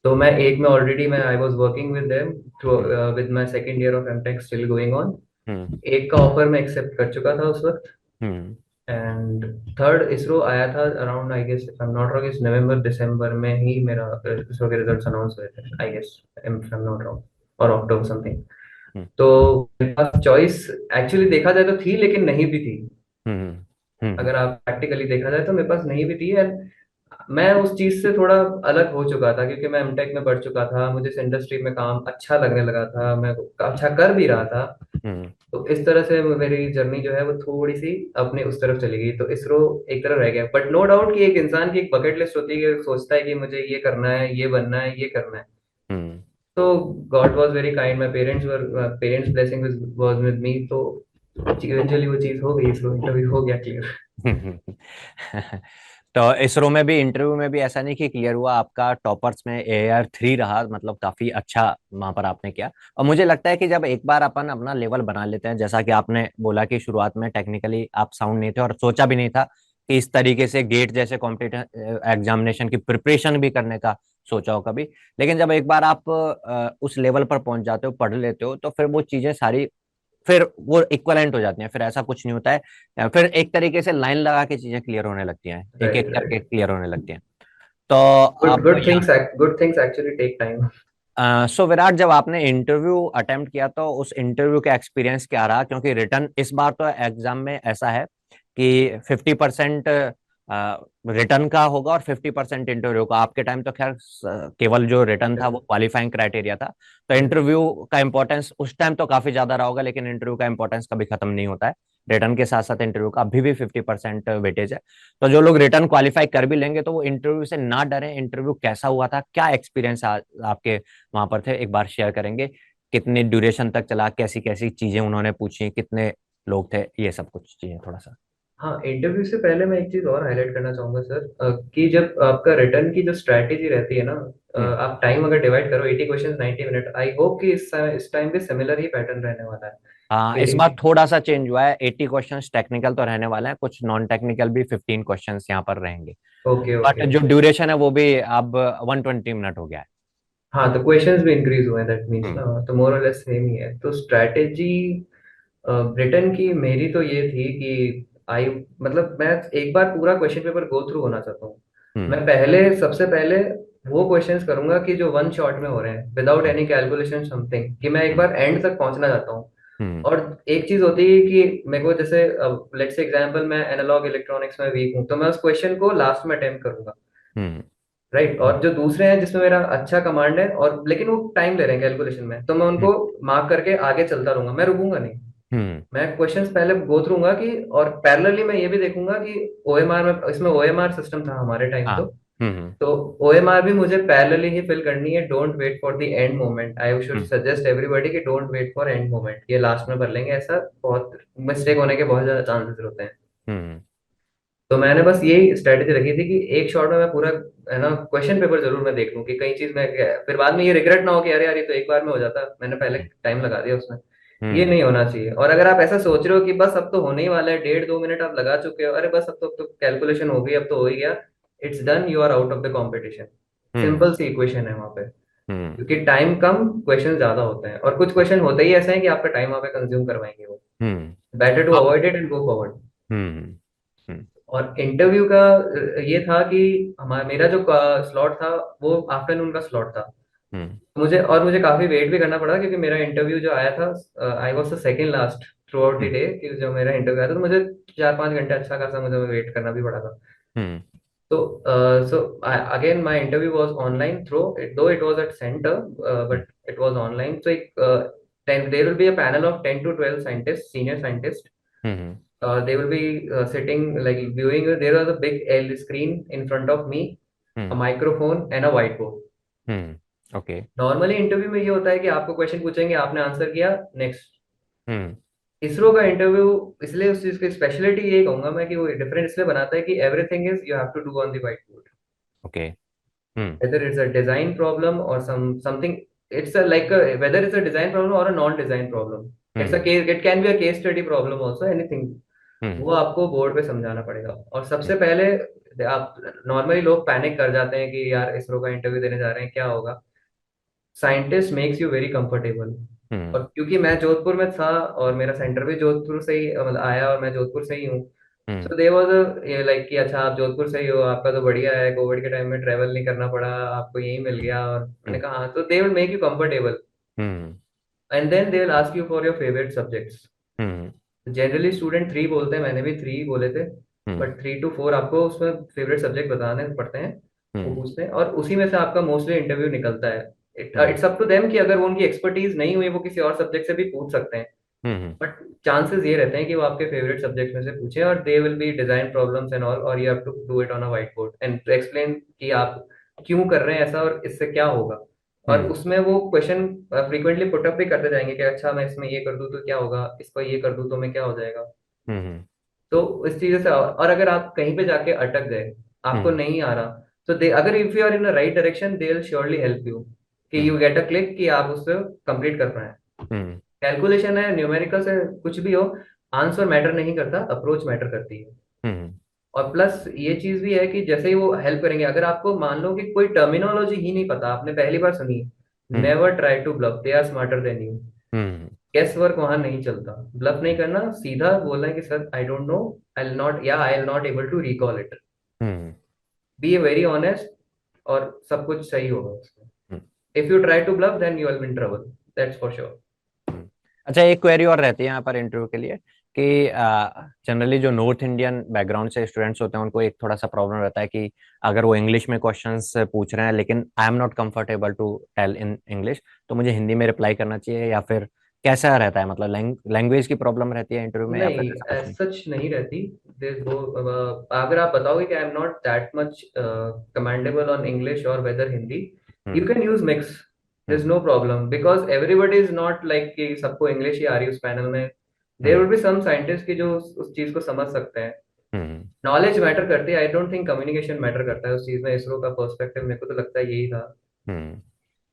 Speaker 2: तो मैं एक में ऑलरेडी मैं I was working with them through
Speaker 1: hmm.
Speaker 2: With my second year of M Tech still going on.
Speaker 1: Hmm.
Speaker 2: एक का ऑफर मैं एक्सेप्ट कर चुका था उस वक्त।
Speaker 1: हम्म।
Speaker 2: एंड थर्ड इसरो आया था around, I guess if I am not wrong, इस नवंबर दिसंबर में ही मेरा इसरो के रिजल्ट्स अनाउंस हुए थे, I guess if I am not wrong, और अक्टूबर समथिंग।
Speaker 1: हम्म।
Speaker 2: तो मेरे पास चॉइस एक्चुअली देखा जाए तो थी, लेकिन नहीं भी थी।
Speaker 1: हम्म। हम्म।
Speaker 2: अगर आप प्रैक्टिकली देखा जाए तो मेरे पास नहीं भी थी। एंड मैं उस चीज से थोड़ा अलग हो चुका था, क्योंकि मैं एमटेक में बढ़ चुका था, मुझे इस इंडस्ट्री में काम अच्छा लगने लगा था, मैं अच्छा कर भी रहा था।
Speaker 1: हम्म।
Speaker 2: तो इस तरह से मेरी जर्नी जो है वो थोड़ी सी अपने उस तरफ चली गई, तो इसरो एक तरफ रह गया। बट नो डाउट कि एक इंसान की एक बकेट लिस्ट होती है कि सोचता है कि मुझे ये करना है, ये बनना है, ये करना है।
Speaker 1: हम्म।
Speaker 2: तो God was very kind, my parents blessing was with me, तो इवेंचुअली वो चीज हो गई, इसरो इंटरव्यू हो गया क्लियर।
Speaker 1: तो इसरो में भी इंटरव्यू में भी ऐसा नहीं कि क्लियर हुआ, आपका टॉपर्स में AR3 रहा, मतलब काफी अच्छा वहां पर आपने किया। और मुझे लगता है कि जब एक बार अपन अपना लेवल बना लेते हैं, जैसा कि आपने बोला कि शुरुआत में टेक्निकली आप साउंड नहीं थे और सोचा भी नहीं था कि इस तरीके से गेट जैसे कॉम्पिटिटिव एग्जामिनेशन की प्रिपरेशन भी करने का सोचा हो कभी। लेकिन जब एक बार आप उस लेवल पर पहुंच जाते हो, पढ़ लेते हो, तो फिर वो चीजें सारी फिर वो इक्वलेंट हो जाती हैं, फिर ऐसा कुछ नहीं होता है, फिर एक तरीके से लाइन लगा के चीजें क्लियर होने लगती हैं, एक एक
Speaker 2: राइट
Speaker 1: करके
Speaker 2: राइट।
Speaker 1: क्लियर होने लगती हैं। तो
Speaker 2: गुड
Speaker 1: अब यहाँ
Speaker 2: good things actually take time.
Speaker 1: So Virat, जब आपने इंटरव्यू अटेम्प्ट किया तो उस इंटरव्यू का एक्सपीरियंस क्या रहा? क्योंकि रिटर्न इस बार तो एग्जाम में ऐसा है कि 50% रिटर्न का होगा और 50% इंटरव्यू का। आपके टाइम तो खैर केवल जो रिटर्न था वो क्वालिफाइंग क्राइटेरिया था। तो इंटरव्यू का इंपॉर्टेंस उस टाइम तो काफी ज्यादा रहा होगा, लेकिन इंटरव्यू का इंपॉर्टेंस कभी खत्म नहीं होता है। रिटर्न के साथ साथ इंटरव्यू का अभी भी 50% वेटेज है। तो जो लोग रिटर्न क्वालिफाई कर भी लेंगे तो वो इंटरव्यू से ना डरें। इंटरव्यू कैसा हुआ था, क्या एक्सपीरियंस आपके वहां पर थे, एक बार शेयर करेंगे? कितनी ड्यूरेशन तक चला, कैसी कैसी चीजें उन्होंने पूछी, कितने लोग थे, ये सब कुछ चीजें थोड़ा सा।
Speaker 2: हाँ, इंटरव्यू से पहले मैं एक चीज और हाईलाइट करना चाहूंगा सर, कि जब आपका रिटर्न की जो स्ट्रैटेजी रहती है ना,
Speaker 1: हम्म।
Speaker 2: आप टाइम अगर डिवाइड करो 80 क्वेश्चन 90 मिनट, आई होप कि इस टाइम भी सिमिलर ही पैटर्न रहने वाला है।
Speaker 1: हाँ, इस बार
Speaker 2: कि
Speaker 1: थोड़ा सा चेंज हुआ है। 80 क्वेश्चंस टेक्निकल तो रहने वाले हैं, कुछ नॉन टेक्निकल भी 15 क्वेश्चंस यहाँ पर रहेंगे।
Speaker 2: Okay
Speaker 1: but
Speaker 2: okay.
Speaker 1: जो ड्यूरेशन है वो भी अब 120 मिनट हो गया है।
Speaker 2: हाँ, तो क्वेश्चंस भी इंक्रीज हुए हैं, दैट मीन्स
Speaker 1: हम्म।
Speaker 2: ना, तो मोर और लेस सेम ही है। तो स्ट्रैटेजी ब्रिटेन की मेरी तो ये थी कि आई मतलब मैं एक बार पूरा क्वेश्चन पेपर गो थ्रू होना चाहता हूँ।
Speaker 1: हम्म।
Speaker 2: मैं पहले सबसे पहले वो क्वेश्चंस करूंगा कि जो वन शॉट में हो रहे हैं, विदाउट
Speaker 1: हम्म।
Speaker 2: एनी कैलकुलेशन समथिंग, कि मैं एक
Speaker 1: हम्म।
Speaker 2: बार एंड तक पहुंचना चाहता हूँ।
Speaker 1: हम्म।
Speaker 2: और एक चीज होती है कि मेरे को जैसे, लेट्स से एग्जांपल मैं एनालॉग इलेक्ट्रॉनिक्स में वीक हूँ, तो मैं उस क्वेश्चन को लास्ट में अटेम्प्ट करूंगा।
Speaker 1: हम्म।
Speaker 2: राइट। और जो दूसरे हैं जिसमें मेरा अच्छा कमांड है, और लेकिन वो टाइम ले रहे हैं कैलकुलेशन में, तो मैं
Speaker 1: हम्म।
Speaker 2: उनको मार्क करके आगे चलता रहूंगा, मैं रुकूंगा नहीं।
Speaker 1: हम्म।
Speaker 2: मैं क्वेश्चंस पहले गो थ्रूंगा कि, और पैरेलली मैं ये भी देखूंगा कि ओएमआर में, इसमें ओएमआर सिस्टम था हमारे टाइम
Speaker 1: हाँ। हम्म।
Speaker 2: तो ओएमआर भी मुझे पैरेलली ही फिल करनी है। Don't wait for the end moment, I should
Speaker 1: hmm.
Speaker 2: Suggest everybody कि don't wait for end moment, ये लास्ट में भर लेंगे, ऐसा बहुत मिस्टेक होने के बहुत ज्यादा चांसेस होते हैं।
Speaker 1: हम्म।
Speaker 2: तो मैंने बस यही स्ट्रेटेजी रखी थी कि एक शॉट में मैं पूरा, है ना, क्वेश्चन पेपर जरूर मैं देख लूं, कि कई चीज में फिर बाद में ये रिग्रेट ना हो कि अरे यार ये तो एक बार में हो जाता, मैंने पहले
Speaker 1: हम्म।
Speaker 2: टाइम लगा दिया उसमें। ये
Speaker 1: हम्म
Speaker 2: नहीं होना चाहिए। और अगर आप ऐसा सोच रहे हो कि बस अब तो होने ही वाला है, 1.5 2 मिनट आप लगा चुके हो, अरे बस अब तो कैलकुलेशन हो गई, अब तो हो ही गया, it's done, you are out of the competition.
Speaker 1: Hmm
Speaker 2: simple सी इक्वेशन है वहां पे।
Speaker 1: हम्म
Speaker 2: क्योंकि टाइम कम, क्वेश्चन ज्यादा होते हैं, और कुछ क्वेश्चन होते ही ऐसे हैं कि आपका टाइम वहां पे कंज्यूम करवाएंगे वो।
Speaker 1: हम्म
Speaker 2: बेटर टू
Speaker 1: अब
Speaker 2: avoid it and go forward.
Speaker 1: Hmm hmm
Speaker 2: और इंटरव्यू का ये था कि हमारा मेरा जो स्लॉट था वो आफ्टरनून का स्लॉट था।
Speaker 1: हम्म
Speaker 2: मुझे काफी वेट भी करना पड़ा, क्योंकि मेरा इंटरव्यू जो आया था, I was the second last through out the
Speaker 1: hmm
Speaker 2: day, कि जो मेरा इंटरव्यू आया था, तो मुझे 4 5 घंटे अच्छा खासा मुझे वेट करना भी पड़ा था।
Speaker 1: हम्म
Speaker 2: तो so again my interview was online through it, though it was at centre,
Speaker 1: hmm
Speaker 2: but it was online. So एक 10 there will be a panel of 10 to 12 scientist, senior scientist.
Speaker 1: Hmm
Speaker 2: They will be sitting like viewing. There was a big L screen in front of me, a
Speaker 1: hmm
Speaker 2: microphone and a whiteboard.
Speaker 1: Okay
Speaker 2: normally interview में ये होता है कि आपको question पूछेंगे, आपने answer किया, next.
Speaker 1: हम्म
Speaker 2: इसरो का इंटरव्यू इसलिए उस चीज की स्पेशलिटी ये कहूंगा मैं कि वो डिफरेंट इसलिए बनाता है कि everything is you have to do on the white board,
Speaker 1: okay hmm
Speaker 2: whether it's a design problem or something. It's a like a, whether it's a design problem or a non design problem, it's a
Speaker 1: hmm
Speaker 2: case, it can be a case study problem also, anything.
Speaker 1: हम्म
Speaker 2: वो आपको board पे समझाना पड़ेगा। और सबसे
Speaker 1: हम्म
Speaker 2: पहले आप, normally लोग पैनिक कर जाते हैं कि यार इसरो का इंटरव्यू देने जा रहे हैं, क्या होगा। Scientist makes you very comfortable. और
Speaker 1: हम्म
Speaker 2: क्योंकि मैं जोधपुर में था और मेरा सेंटर भी जोधपुर से ही मतलब आया, और मैं जोधपुर से ही हूँ,
Speaker 1: हम्म
Speaker 2: सो दे वाज ये लाइक कि अच्छा आप जोधपुर से ही हो, आपका तो बढ़िया है, कोविड के टाइम में ट्रेवल नहीं करना पड़ा, आपको यही मिल गया। और मैंने
Speaker 1: हम्म
Speaker 2: कहा हाँ, तो they will make you comfortable,
Speaker 1: hmm
Speaker 2: and then they will ask you for your favourite subjects.
Speaker 1: Hmm
Speaker 2: generally student 3 बोलते हैं, मैंने भी 3 बोले थे,
Speaker 1: हम्म
Speaker 2: बट 3 to 4 आपको उसमें फेवरेट सब्जेक्ट बताने पड़ते हैं, वो
Speaker 1: हम्म
Speaker 2: पूछते हैं, और उसी में से आपका मोस्टली इंटरव्यू निकलता है।
Speaker 1: Hmm
Speaker 2: it's up to them कि अगर वो उनकी एक्सपर्टीज नहीं हुई, वो किसी और सब्जेक्ट से भी पूछ सकते हैं,
Speaker 1: हम्म
Speaker 2: बट चांसेस ये रहते हैं कि वो आपके फेवरेट सब्जेक्ट में से पूछे, और they will be design problems and all, और you have to do it on a white board and to explain कि आप क्यों कर रहे हैं ऐसा और इससे क्या होगा। और
Speaker 1: हम्म
Speaker 2: उसमें वो क्वेश्चन फ्रीक्वेंटली पुटअप भी करते जाएंगे कि अच्छा मैं इसमें ये कर दूं तो क्या होगा, इसको ये कर दूं तो मैं क्या हो जाएगा।
Speaker 1: हम्म
Speaker 2: तो इस चीज से, और अगर आप कहीं पे जाके अटक गए, आपको
Speaker 1: हम्म
Speaker 2: नहीं आ रहा, तो दे, अगर if you are in the right direction, they will surely help you कि
Speaker 1: hmm
Speaker 2: you get a click, कि आप उससे कंप्लीट कर पाए।
Speaker 1: हम्म
Speaker 2: कैलकुलेशन है, न्यूमेरिकल्स है, कुछ भी हो, आंसर मैटर नहीं करता, अप्रोच मैटर करती है।
Speaker 1: हम्म
Speaker 2: और प्लस ये चीज भी है कि जैसे ही वो हेल्प करेंगे, अगर आपको मान लो कि कोई टर्मिनोलॉजी ही नहीं पता, आपने पहली बार सुनी,
Speaker 1: hmm
Speaker 2: never try to bluff, they are smarter than you.
Speaker 1: Hmm
Speaker 2: guess work वहां नहीं चलता, ब्लफ नहीं करना, सीधा बोलना है कि sir I don't know, I will not, या I will not able to recall it.
Speaker 1: Hmm
Speaker 2: be a very honest, और सब कुछ सही होगा उसमें।
Speaker 1: Hmm
Speaker 2: if you try to bluff then you will be in trouble, that's for sure.
Speaker 1: Hmm. अच्छा, एक query और रहती है यहाँ पर इंटरव्यू के लिए कि जनरली जो नॉर्थ इंडियन बैकग्राउंड से स्टूडेंट्स होते हैं उनको एक थोड़ा सा प्रॉब्लम रहता है कि अगर वो इंग्लिश में क्वेश्चंस पूछ रहे हैं लेकिन I am not comfortable to tell in English, तो मुझे हिंदी में रिप्लाई करना चाहिए या फिर कैसा रहता है, मतलब लैंग्वेज की प्रॉब्लम रहती है इंटरव्यू में या फिर
Speaker 2: नहीं,
Speaker 1: ऐसा कुछ
Speaker 2: एज
Speaker 1: नहीं?
Speaker 2: सच नहीं रहती। There's अगर आप बताओगे कि I am not that much commandable on English और whether Hindi, you
Speaker 1: hmm
Speaker 2: can use mix, there is
Speaker 1: hmm
Speaker 2: no problem, because everybody is not like कि सबको इंग्लिश ही आ रही है उस पैनल में। There
Speaker 1: hmm
Speaker 2: will be some scientist की जो उस चीज को समझ सकते हैं।
Speaker 1: हम्म
Speaker 2: नॉलेज मैटर करती है, I don't think communication matter करता है उस चीज में। इसरो का पर्सपेक्टिव मेरे को तो लगता है यही था,
Speaker 1: हम्म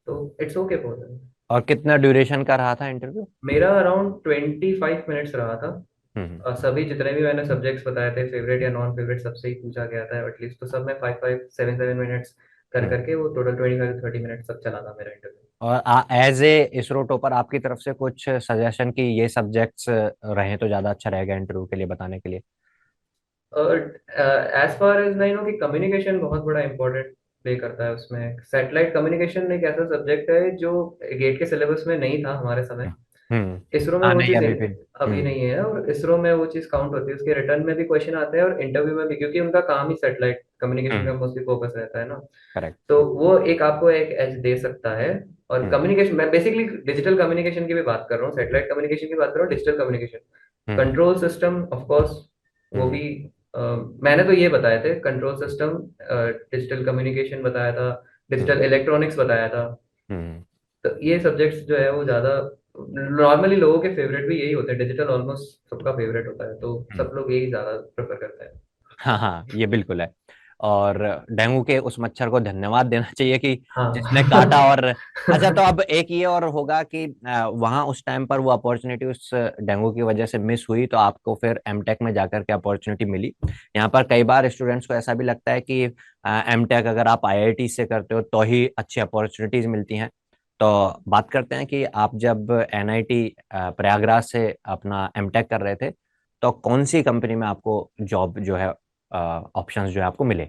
Speaker 2: तो इट्स ओके फॉर देम।
Speaker 1: और कितना ड्यूरेशन का रहा था इंटरव्यू?
Speaker 2: मेरा अराउंड 25 मिनट्स रहा था।
Speaker 1: हम्म
Speaker 2: सभी जितने भी मैंने सब्जेक्ट्स बताए थे, फेवरेट या नॉन फेवरेट, सबसे ही पूछा गया था एटलीस्ट, तो सब में 5 5 7 7 मिनट्स कर
Speaker 1: हम्म
Speaker 2: करके वो टोटल 25 to 30 मिनट सब चला था मेरा इंटरव्यू।
Speaker 1: और एज ए इसरो टॉपर आपकी तरफ से कुछ सजेशन कि ये सब्जेक्ट्स रहे तो ज्यादा अच्छा रहेगा इंटरव्यू के लिए बताने के लिए?
Speaker 2: और एज फार एज मैं नो कि कम्युनिकेशन बहुत बड़ा इंपॉर्टेंट प्ले करता है उसमें। सैटेलाइट कम्युनिकेशन एक ऐसा सब्जेक्ट है जो गेट के सिलेबस में नहीं था हमारे समय।
Speaker 1: हम्म
Speaker 2: इसरो में
Speaker 1: हाँ
Speaker 2: वो
Speaker 1: नहीं
Speaker 2: चीज
Speaker 1: अभी भी
Speaker 2: अभी नहीं है, और इसरो में वो चीज काउंट होती है, उसके रिटर्न में भी क्वेश्चन आते हैं और इंटरव्यू में भी, क्योंकि उनका काम ही सैटेलाइट कम्युनिकेशन का
Speaker 1: हम्म
Speaker 2: मोस्टली फोकस रहता है ना।
Speaker 1: करेक्ट
Speaker 2: तो वो एक आपको एक एज दे सकता है। और
Speaker 1: हम्म
Speaker 2: कम्युनिकेशन, मैं बेसिकली डिजिटल कम्युनिकेशन की भी बात कर रहा हूँ, सैटेलाइट कम्युनिकेशन की बात कर रहा हूँ, digital communication,
Speaker 1: hmm
Speaker 2: control system of course, वो
Speaker 1: हम्म
Speaker 2: भी। मैंने तो ये बताए थे, कंट्रोल सिस्टम, डिजिटल कम्युनिकेशन बताया था,
Speaker 1: हम्म
Speaker 2: डिजिटल इलेक्ट्रॉनिक्स बताया था।
Speaker 1: हम्म
Speaker 2: तो ये सब्जेक्ट्स जो है वो ज्यादा नॉर्मली लोगों के फेवरेट भी यही होते हैं, डिजिटल ऑलमोस्ट सबका फेवरेट होता है, तो
Speaker 1: हम्म।
Speaker 2: सब लोग यही ज्यादा प्रेफर करते हैं।
Speaker 1: हाँ हाँ ये बिल्कुल है। और डेंगू के उस मच्छर को धन्यवाद देना चाहिए कि जिसने काटा।
Speaker 2: हाँ।
Speaker 1: और अच्छा, तो अब एक ये और होगा कि वहां उस टाइम पर वो अपॉर्चुनिटी उस डेंगू की वजह से मिस हुई, तो आपको फिर एमटेक में जाकर के अपॉर्चुनिटी मिली। यहाँ पर कई बार स्टूडेंट्स को ऐसा भी लगता है कि एमटेक अगर आप आईआईटी से करते हो तो ही अच्छी अपॉर्चुनिटीज मिलती हैं। तो बात करते हैं कि आप जब एनआईटी प्रयागराज से अपना एमटेक कर रहे थे, तो कौन सी कंपनी में आपको जॉब जो है, ऑप्शंस जो है आपको मिले?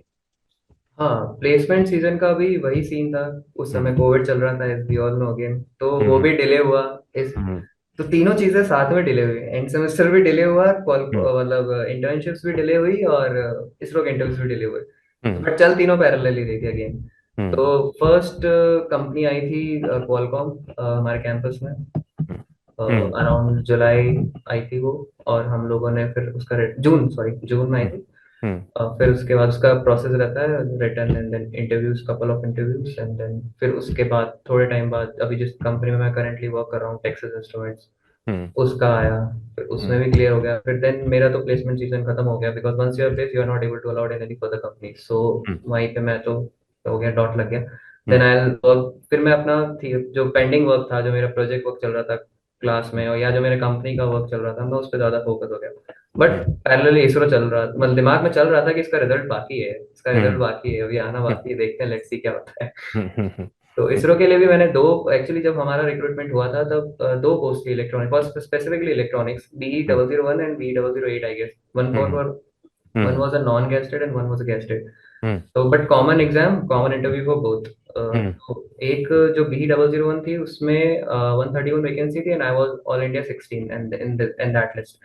Speaker 2: हाँ, प्लेसमेंट सीजन का भी वही सीन था। उस समय
Speaker 1: हम्म
Speaker 2: कोविड चल रहा था, as we all know again, तो वो
Speaker 1: हम्म
Speaker 2: भी डिले हुआ। इस
Speaker 1: हम्म
Speaker 2: तो तीनों चीजें साथ में डिले हुई, एंड सेमेस्टर भी डिले हुआ,
Speaker 1: हम्म
Speaker 2: मतलब इंटर्नशिप्स भी डिले हुई, और इसरो के इंटरव्यूज भी डिले हुए।
Speaker 1: हम्म
Speaker 2: बट चल तीनों पैरेलल ही रही थी अगेन।
Speaker 1: हम्म
Speaker 2: तो फर्स्ट कंपनी आई थी क्वालकॉम हमारे कैंपस में,
Speaker 1: हम्म
Speaker 2: अराउंड जुलाई आई थी वो। और हम लोगों ने फिर उसका जून, सॉरी जून में आई
Speaker 1: हम्म
Speaker 2: थी।
Speaker 1: हम्म
Speaker 2: फिर उसके बाद उसका प्रोसेस रहता है, written and then interviews, couple of interviews, and then फिर उसके बाद थोड़े टाइम बाद अभी जिस कंपनी में मैं करंटली वर्क कर रहा हूँ, टेक्सास इंस्ट्रूमेंट्स,
Speaker 1: हम्म
Speaker 2: उसका आया। फिर उसमें
Speaker 1: हम्म
Speaker 2: भी क्लियर हो गया। फिर देन मेरा तो प्लेसमेंट सीजन खत्म हो गया, because once you are place you are not able to allowed in any further company, so
Speaker 1: hmm
Speaker 2: वहीं पे मैं तो हो गया, डॉट लग गया। देन
Speaker 1: हम्म
Speaker 2: आई वर्क, फिर मैं अपना जो पेंडिंग वर्क था, जो मेरा प्रोजेक्ट वर्क चल रहा था क्लास में, और या जो मेरे कंपनी का वर्क चल रहा था, मैं उस पर ज्यादा फोकस हो गया। बट
Speaker 1: हम्म
Speaker 2: पैरेलली इसरो चल रहा, मतलब दिमाग में चल रहा था कि इसका रिजल्ट बाकी है, इसका रिजल्ट
Speaker 1: हम्म
Speaker 2: बाकी है, अभी आना बाकी है, देखते हैं, लेट्स सी क्या होता है।
Speaker 1: हम्म
Speaker 2: तो इसरो के लिए भी मैंने दो, एक्चुअली जब हमारा रिक्रूटमेंट हुआ था तब दो पोस्ट थी electronic, first specifically electronics, BE 001 and BE 008, I guess, one for, one was a non gazetted and one was a gazetted. तो but common exam, common interview for both. एक जो BE 001 थी उसमें 131 वैकेंसी थी, and I was all India 16 and in that list.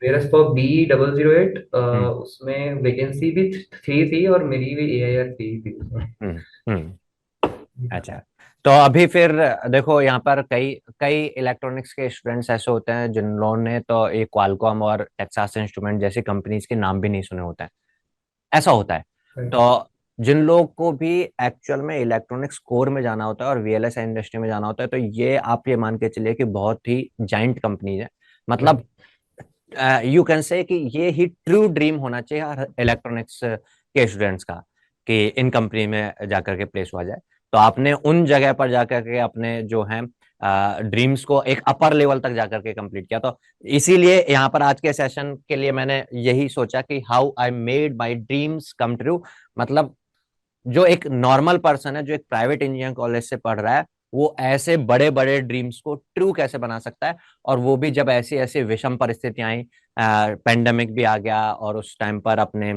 Speaker 2: whereas for BE 008 उसमें vacancy भी 3 थी, और मेरी भी AIR 3 थी उसमें।
Speaker 1: अच्छा, तो अभी फिर देखो, यहाँ पर कई कई इलेक्ट्रॉनिक्स के स्टूडेंट्स ऐसे होते हैं जिन्होंने तो एक क्वालकॉम और टेक्सास इंस्ट्रूमेंट जैसी कंपनीज के नाम भी नहीं सुने होते हैं। ऐसा होता है।
Speaker 2: Right.
Speaker 1: तो जिन लोगों को भी एक्चुअल में इलेक्ट्रॉनिक्स कोर में जाना होता है और VLSI इंडस्ट्री में जाना होता है, तो ये आप ये मान के चलिए कि बहुत ही जाइंट कंपनीज है।
Speaker 2: Right.
Speaker 1: मतलब यू कैन से कि ये ही ट्रू ड्रीम होना चाहिए हर इलेक्ट्रॉनिक्स के स्टूडेंट्स का, कि इन कंपनी में जाकर के प्लेस हुआ जाए। तो आपने उन जगह पर जाकर के अपने जो है ड्रीम्स को एक अपर लेवल तक जाकर के कंप्लीट किया। तो इसीलिए यहाँ पर आज के सेशन के लिए मैंने यही सोचा कि how I made my dreams come true. मतलब जो एक नॉर्मल पर्सन है, जो एक प्राइवेट इंजीनियरिंग कॉलेज से पढ़ रहा है, वो ऐसे बड़े बड़े ड्रीम्स को ट्रू कैसे बना सकता है। और वो भी जब ऐसी ऐसी विषम परिस्थितियां आई, पेंडेमिक भी आ गया, और उस टाइम पर अपने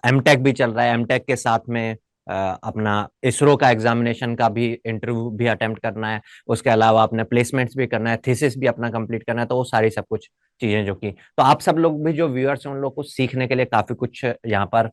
Speaker 1: एमटेक भी चल रहा है, एमटेक के साथ में अपना इसरो का एग्जामिनेशन का भी इंटरव्यू भी अटेम्प्ट करना है, उसके अलावा अपने प्लेसमेंट्स भी करना है, थीसिस भी अपना कंप्लीट करना है। तो वो सारी सब कुछ चीजें जो की, तो आप सब लोग भी जो व्यूअर्स हैं उन लोग को सीखने के लिए काफी कुछ यहाँ पर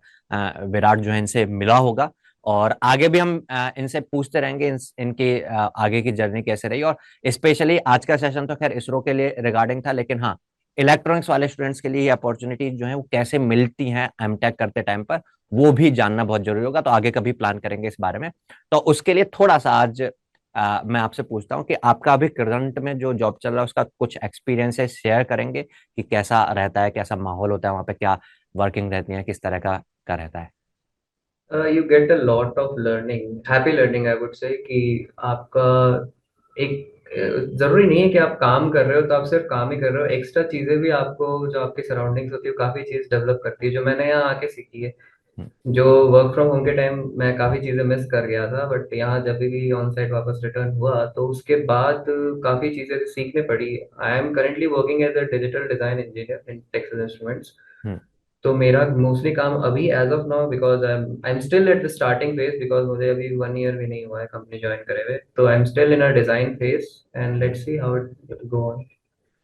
Speaker 1: विराट जो है इनसे मिला होगा। और आगे भी हम इनसे पूछते रहेंगे इनकी आगे की जर्नी कैसे रही। और स्पेशली आज का सेशन तो खैर इसरो के लिए रिगार्डिंग था, लेकिन हाँ, इलेक्ट्रॉनिक्स वाले स्टूडेंट्स के लिए ये अपॉर्चुनिटी जो है वो कैसे मिलती हैं एमटेक करते टाइम पर, वो भी जानना बहुत जरूरी होगा। तो आगे कभी प्लान करेंगे इस बारे में। तो उसके लिए थोड़ा सा आज मैं आपसे पूछता हूँ कि आपका अभी करंट में जो जॉब चल रहा है उसका कुछ एक्सपीरियंस है, शेयर करेंगे कि कैसा रहता है, कैसा माहौल होता है वहाँ पे, क्या वर्किंग रहती है, किस तरह का रहता है?
Speaker 2: You get a lot of learning, happy learning, I would say, कि आपका एक जरूरी नहीं है कि आप काम कर रहे हो तो आप सिर्फ काम ही कर रहे हो, एक्स्ट्रा चीजें भी आपको, जो आपकी सराउंडिंग्स होती है, वो काफी चीज डेवलप करती है, जो मैंने यहाँ आके सीखी है।
Speaker 1: हम्म
Speaker 2: जो वर्क फ्रॉम होम के टाइम मैं काफी चीजें मिस कर गया था, बट यहाँ जब भी ऑन साइट वापस रिटर्न हुआ तो उसके बाद काफी चीजें सीखने पड़ी। I am currently working as a digital design engineer in Texas Instruments.
Speaker 1: Hmm
Speaker 2: तो मेरा मोस्टली काम अभी as of now, because I am still at the starting phase, because मुझे अभी 1 ईयर भी नहीं हुआ है कंपनी ज्वाइन करे हुए, तो आई am still in a design phase, and
Speaker 1: hmm.
Speaker 2: Let's see how it go on.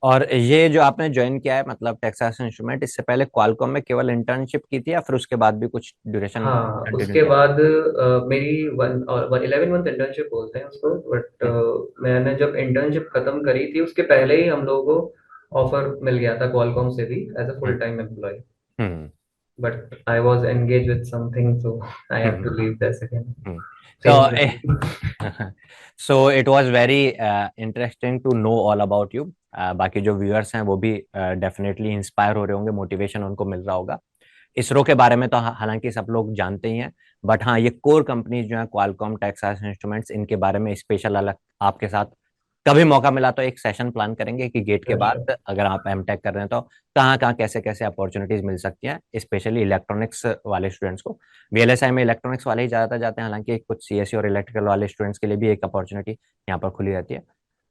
Speaker 1: और ये जो आपने ज्वाइन किया है, मतलब टेक्सास इंस्ट्रूमेंट, इससे पहले क्वालकॉम में केवल इंटर्नशिप की थी या फिर उसके बाद भी कुछ ड्यूरेशन
Speaker 2: हाँ,
Speaker 1: कंटिन्यू
Speaker 2: उसके
Speaker 1: किया?
Speaker 2: बाद मेरी 11 मंथ इंटर्नशिप बोलते हैं उसको, बट
Speaker 1: हम्म
Speaker 2: मैंने जब इंटर्नशिप खत्म करी थी उसके पहले ही हम लोगों को ऑफर मिल गया था क्वालकॉम से भी, as a full
Speaker 1: hmm
Speaker 2: time employ.
Speaker 1: Hmm
Speaker 2: but I was engage with something, so I have
Speaker 1: hmm
Speaker 2: to leave that second,
Speaker 1: hmm.
Speaker 2: Same
Speaker 1: to
Speaker 2: city.
Speaker 1: So it was very interesting to know all about you. बाकी जो viewers हैं वो भी definitely inspire हो रहे होंगे, motivation उनको मिल रहा होगा। इसरो के बारे में तो हालांकि सब लोग जानते ही हैं, बट हाँ ये कोर कंपनीज जो है क्वालकॉम, टेक्सास इंस्ट्रूमेंट्स, इनके बारे में स्पेशल अलग आपके साथ कभी मौका मिला तो एक सेशन प्लान करेंगे कि गेट के
Speaker 2: श्योर श्योर।
Speaker 1: बाद अगर आप एमटेक कर रहे हैं तो कहाँ कहाँ कैसे कैसे अपॉर्चुनिटीज मिल सकती हैं, स्पेशली इलेक्ट्रॉनिक्स वाले स्टूडेंट्स को। वीएलएसआई में इलेक्ट्रॉनिक्स वाले ही ज्यादातर जाते हैं, हालांकि कुछ सीएससी और इलेक्ट्रिकल वाले स्टूडेंट्स के लिए भी एक अपॉर्चुनिटी यहाँ पर खुली रहती है।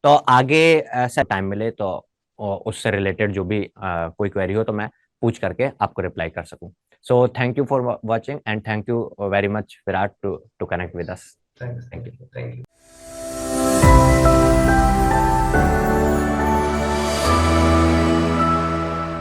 Speaker 1: तो आगे ऐसा टाइम मिले तो उससे रिलेटेड जो भी कोई क्वेरी हो तो मैं पूछ करके आपको रिप्लाई कर सकूं। So thank you for watching and thank you very much Virat to connect with us.
Speaker 2: Thanks,
Speaker 1: thank
Speaker 2: thank
Speaker 1: you.
Speaker 2: You, thank you.